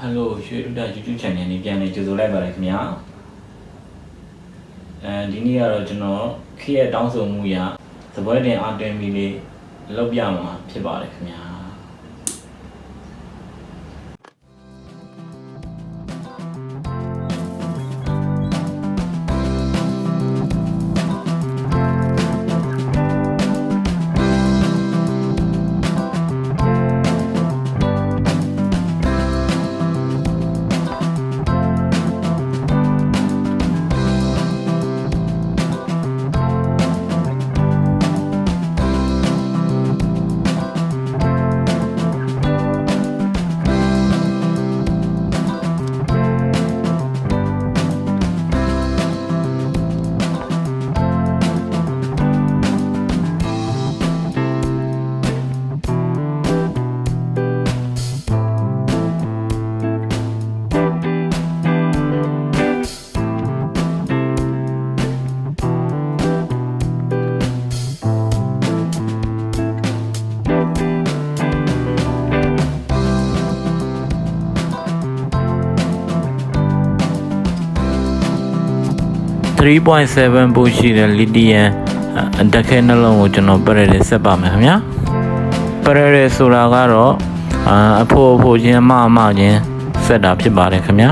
Hello ရွှေတူတာ YouTube channel လေးပြန်နေကြိုဆိုလိုက်ပါရခင်ဗျာဒီနေ့ကတော့ကျွန်တော်ခေတ်ရဲ့တောင်းဆိုမှုရသပွဲတင်အားတင်ပြီးလေးလောက်ပြမှာဖြစ်ပါတယ်ခင်ဗျာ3.7 ပိုရှိတဲ့လီသီယမ်တခဲနှလုံးကိုကျွန်တော်ပရက်ရက်ဆက်ပါမယ်ခင်ဗျာပရက်ရက်ဆိုတာကတော့အဖို့ချင်းအမချင်းဆက်တာဖြစ်ပါတယ်ခင်ဗျာ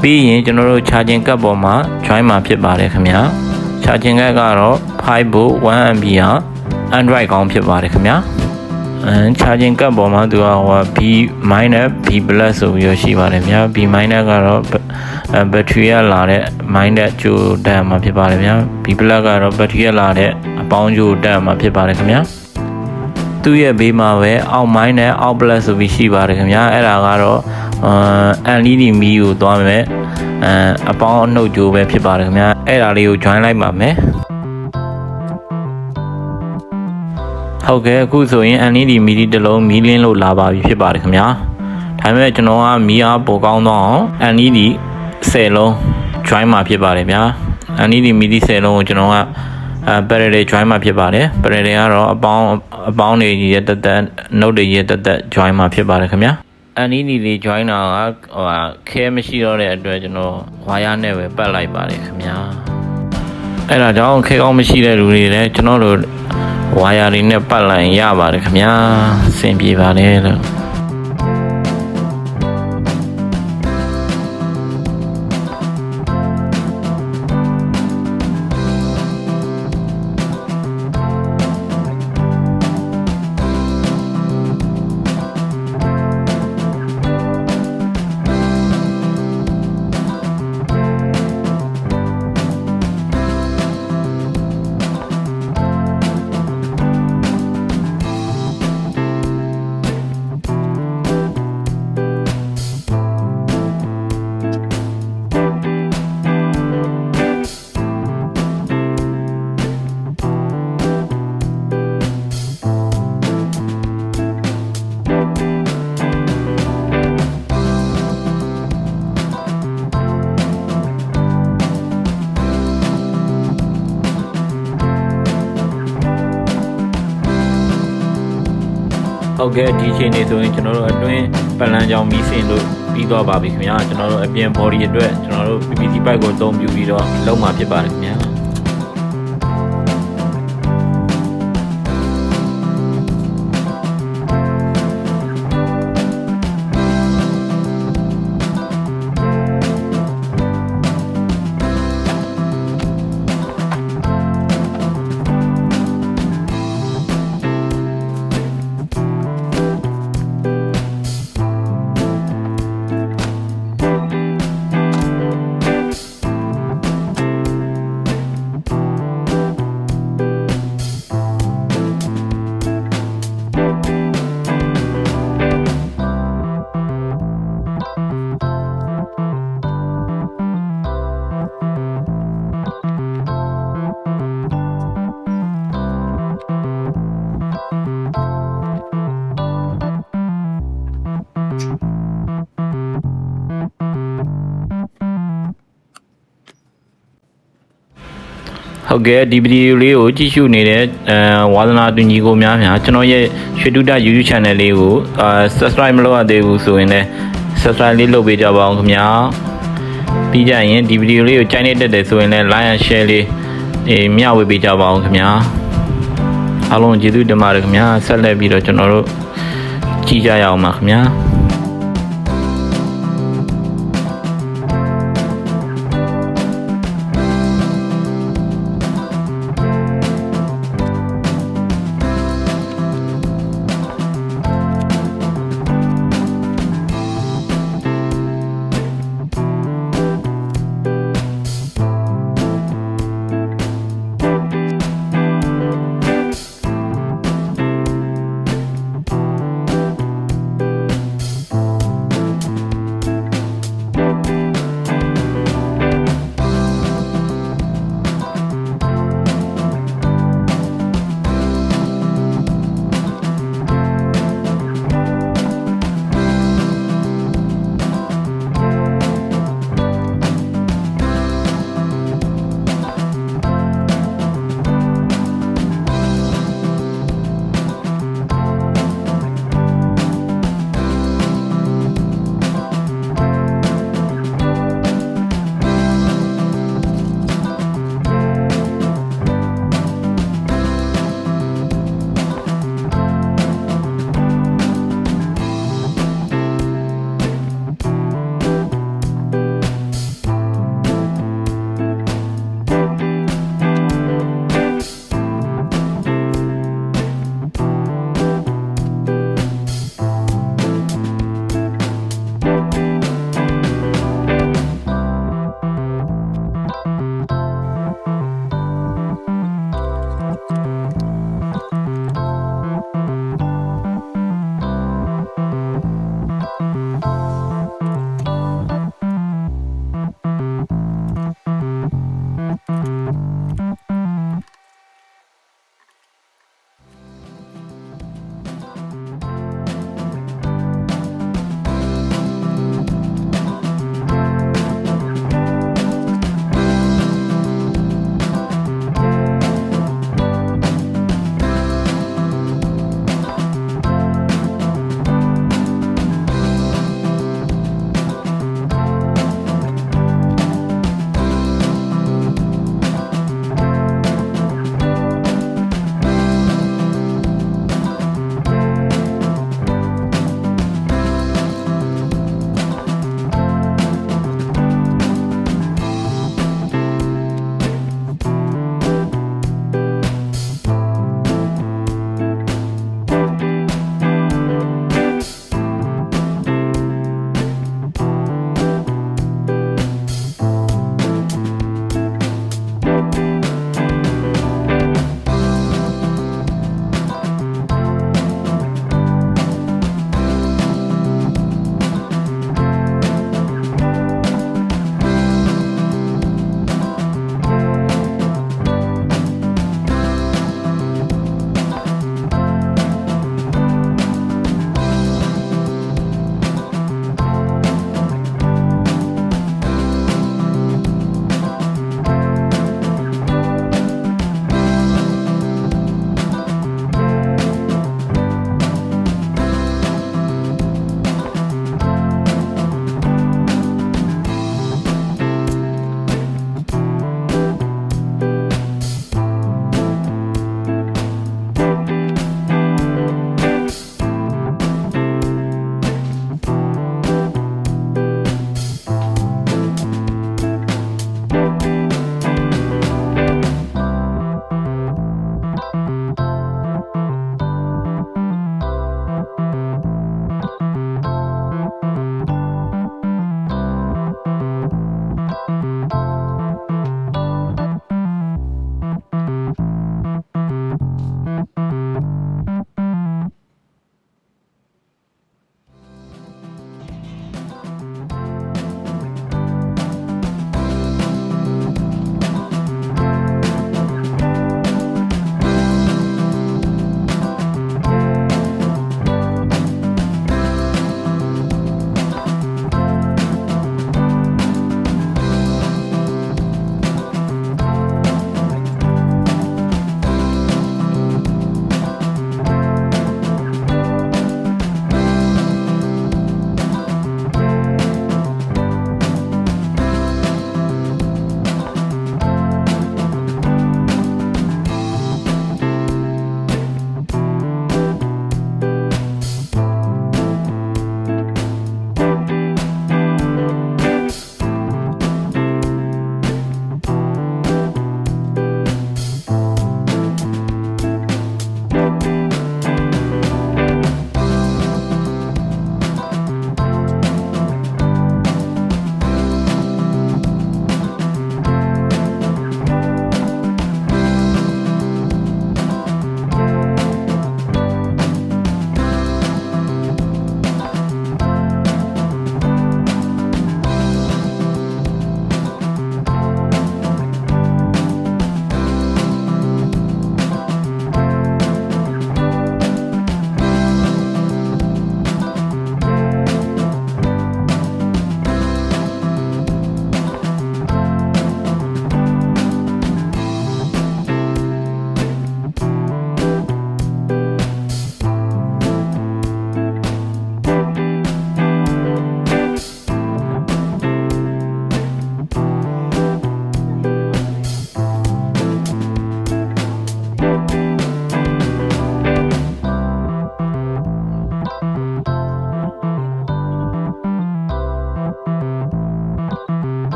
ပြီးရင်ကျွန်တော်တို့ charging ကပ်ပေါ်မှာ join မှာဖြစ်ပါတယ်ခင်ဗျာ charging ကပ်ကတော့ 5 volt 1 ampere Android ကောင်းဖြစ်ပါတယ်ခင်ဗျာcharging ကပ်ပေါ်မှာသူကB- B+ ဆိုပြီးရရှိပါတယ်ဗျာ B- ကတော့ဘက်ထရီရလာတဲ့ minus ကြိုတက်မှာဖြစ်ပါတယ်ဗျာ B+ ကတော့ဘက်ထရီရလာတဲ့အပေါင်းကြိုတက်မှာဖြစ်ပါတယ်ခင်ဗျာသူ့ရဲ့ဘေးမှာပဲအောက် minus အောက် plus ဆိုပြီးရှိပါတယ်ခင်ဗျာအဲ့ဒါကတော့LED မီးကိုသွားမယ်အပေါင်းအနှုတ်ကြိုပဲဖြစ်ပါတယ်ခင်ဗျာအဲ့ဒါလေးကို join လိုက်ပါမယ်ဟုတ်ကဲ့အခုဆိုရင် LED မီဒီတစ်လုံးမီးလင်းလို့လာပါပြီဖြစ်ပါတယ်ခင်ဗျာဒါပေမဲ့ကျွန်တော်ကမီးအားပိုကောင်းတော့အောင် LED 10လုံး join မှာဖြစ်ပါတယ်ဗျာ LED မီဒီ10လုံးကိုကျွန်တော်ကparallel join မှာဖြစ်ပါတယ် parallel ကတော့အပေါင်းတွေရဲ့တက်နှုတ်တွေရဲ့တက် join မှာဖြစ်ပါတယ်ခင်ဗျာ LED လေး join တာကခဲမရှိတော့တဲ့အတွက်ကျွန်တော်ဝါယာနဲ့ပဲပတ်လိုက်ပါတယ်ခင်ဗျာအဲ့ဒါကြောင့်ခဲကောင်းမရှိတဲ့လူတွေလည်းကျွန်တော်တို့ဝါယာတွေနဲ့ပတ်လိုက်ရပါတယ်ခင်ဗျာအဆင်ပြေပါတယ်လို့ဟုတ်ကဲ့ဒီချိန်နေဆိုရင်ကျွန်တော်တို့အတွင်းပတ်လန်းကြောင်မီးစင်လို့ပြီးသွားပါပြီခင်ဗျာကျွန်တော်တို့အပြင် body အတွက်ကျွန်တော်တို့ PVC pipe ကိုအသုံးပြုပြီးတော့လုံးမှာဖြစ်ပါတယ်ခင်ဗျာ ဟုတ်ကဲ့ဒီဗီဒီယိုလေးကိုကြည့်ရှုနေတဲ့ဝါသနာတူညီကိုများများကျွန်တော်ရဲ့ရွှေတူတာ YouTube channel လေးကိုsubscribe မလုပ်ရသေးဘူးဆိုရင်လည်း subscribe လေးလုပ်ပေးကြပါအောင်ခင်ဗျာပြီးကြရင်ဒီဗီဒီယိုလေးကိုကြိုက်နေတတ်တယ်ဆိုရင်လည်း like and share လေးမျှဝေပေးကြပါအောင်ခင်ဗျာအားလုံးကျေးဇူးတင်ပါတယ်ခင်ဗျာဆက်လက်ပြီးတော့ကျွန်တော်တို့ကြည့်ကြရအောင်ပါခင်ဗျာ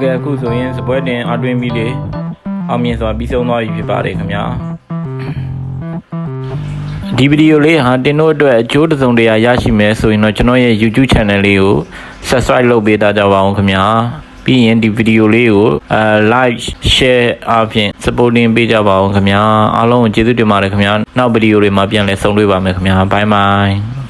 ကဲ့အခုဆိုရင်စပွဲတင်အတွင်းပြီးလေအောင်မြင်စွာပြီးဆုံးသွားပြီဖြစ်ပါတယ်ခင်ဗျာဒီဗီဒီယိုလေးဟာတင်တို့အတွက်အကျိုးတစ်စုံတရာရရှိမယ်ဆိုရင်တော့ကျွန်တော်ရဲ့ YouTube channel လေးကို subscribe လုပ်ပေးကြပါဦးခင်ဗျာပြီးရင်ဒီဗီဒီယိုလေးကိုlike share အပြင် supporting ပေးကြပါဦးခင်ဗျာအားလုံးကိုကျေးဇူးတင်ပါတယ်ခင်ဗျာနောက်ဗီဒီယိုတွေမှာပြန်လည်ဆုံတွေ့ပါမယ်ခင်ဗျာ bye bye